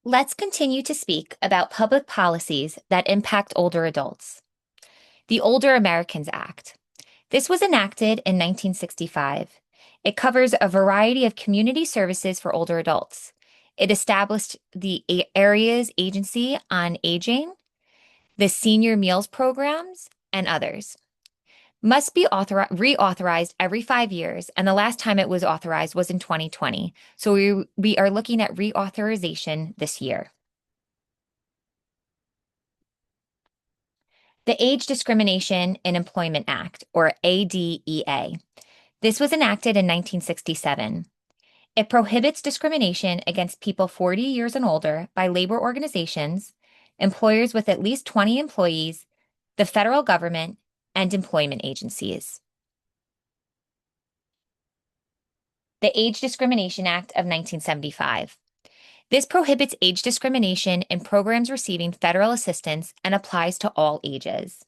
Let's continue to speak about public policies that impact older adults. The Older Americans Act. This was enacted in 1965. It covers a variety of community services for older adults. It established the area's Agency on Aging, the Senior Meals Programs, and others. Must be reauthorized every 5 years, and the last time it was authorized was in 2020. So we are looking at reauthorization this year. The Age Discrimination in Employment Act, or ADEA. This was enacted in 1967. It prohibits discrimination against people 40 years and older by labor organizations, employers with at least 20 employees, the federal government, and employment agencies. The Age Discrimination Act of 1975. This prohibits age discrimination in programs receiving federal assistance and applies to all ages.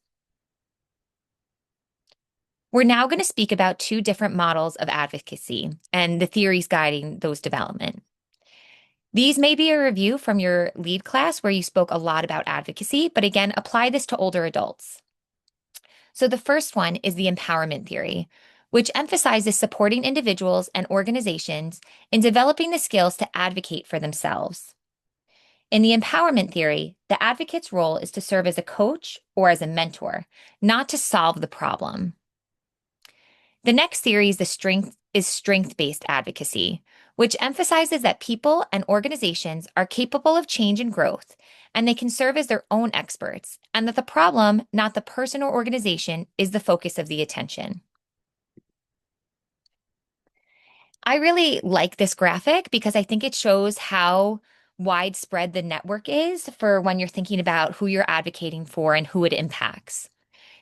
We're now going to speak about two different models of advocacy and the theories guiding those development. These may be a review from your lead class where you spoke a lot about advocacy, but again, apply this to older adults. So the first one is the empowerment theory, which emphasizes supporting individuals and organizations in developing the skills to advocate for themselves. In the empowerment theory, the advocate's role is to serve as a coach or as a mentor, not to solve the problem. The next theory is strength-based advocacy, which emphasizes that people and organizations are capable of change and growth, and they can serve as their own experts, and that the problem, not the person or organization, is the focus of the attention. I really like this graphic because I think it shows how widespread the network is for when you're thinking about who you're advocating for and who it impacts.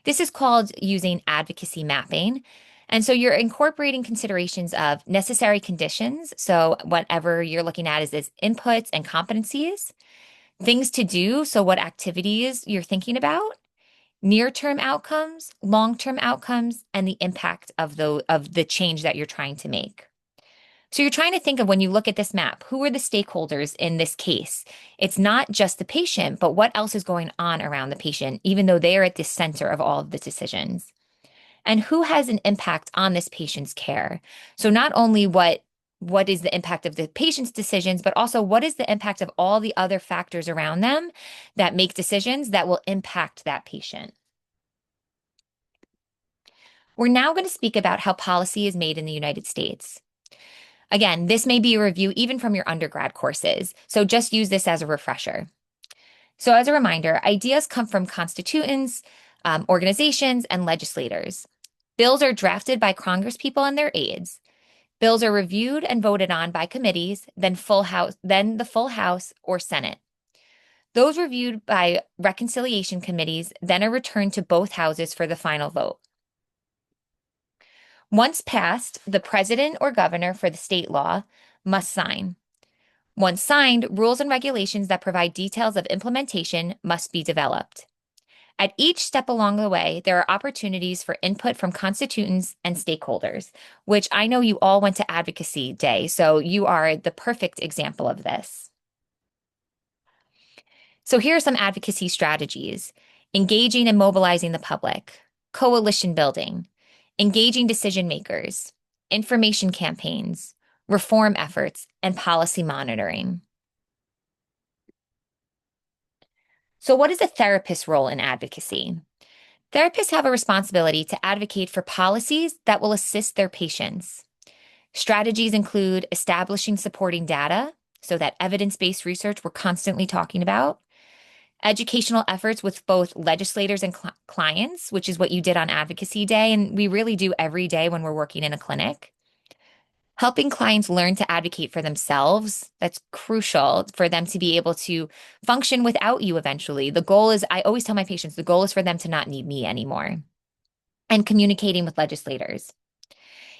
This is called using advocacy mapping. And so you're incorporating considerations of necessary conditions. So whatever you're looking at is inputs and competencies, things to do. So what activities you're thinking about, near-term outcomes, long-term outcomes, and the impact of the change that you're trying to make. So you're trying to think of when you look at this map, who are the stakeholders in this case? It's not just the patient, but what else is going on around the patient, even though they are at the center of all of the decisions. And who has an impact on this patient's care? So not only what is the impact of the patient's decisions, but also what is the impact of all the other factors around them that make decisions that will impact that patient. We're now going to speak about how policy is made in the United States. Again, this may be a review even from your undergrad courses, so just use this as a refresher. So as a reminder, ideas come from constituents, organizations, and legislators. Bills are drafted by congresspeople and their aides. Bills are reviewed and voted on by committees, then the full House or Senate. Those reviewed by reconciliation committees then are returned to both houses for the final vote. Once passed, the president or governor for the state law must sign. Once signed, rules and regulations that provide details of implementation must be developed. At each step along the way, there are opportunities for input from constituents and stakeholders, which I know you all went to Advocacy Day, so you are the perfect example of this. So here are some advocacy strategies: engaging and mobilizing the public, coalition building, engaging decision makers, information campaigns, reform efforts, and policy monitoring. So what is a therapist's role in advocacy? Therapists have a responsibility to advocate for policies that will assist their patients. Strategies include establishing supporting data, so that evidence-based research we're constantly talking about, educational efforts with both legislators and clients, which is what you did on Advocacy Day, and we really do every day when we're working in a clinic. Helping clients learn to advocate for themselves, that's crucial for them to be able to function without you eventually. The goal is, I always tell my patients, the goal is for them to not need me anymore. And communicating with legislators.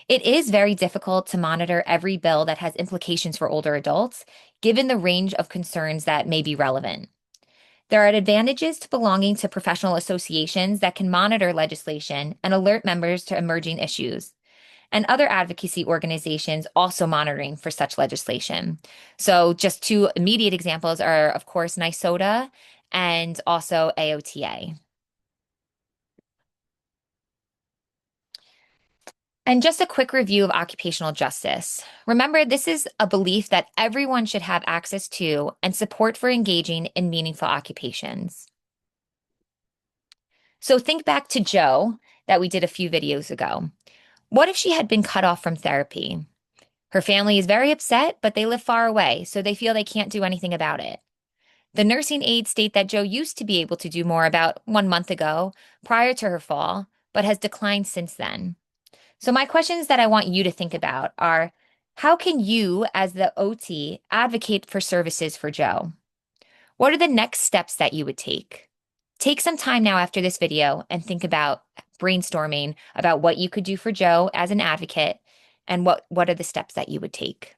It is very difficult to monitor every bill that has implications for older adults, given the range of concerns that may be relevant. There are advantages to belonging to professional associations that can monitor legislation and alert members to emerging issues. and other advocacy organizations also monitoring for such legislation. So, just two immediate examples are, of course, NYSOTA and also AOTA. And just a quick review of occupational justice. Remember, this is a belief that everyone should have access to and support for engaging in meaningful occupations. So think back to Joe that we did a few videos ago. What if she had been cut off from therapy? Her family is very upset, but they live far away, so they feel they can't do anything about it. The nursing aides state that Joe used to be able to do more about 1 month ago, prior to her fall, but has declined since then. So, my questions that I want you to think about are how can you, as the OT, advocate for services for Joe? What are the next steps that you would take? Take some time now after this video and think about brainstorming about what you could do for Joe as an advocate and what are the steps that you would take.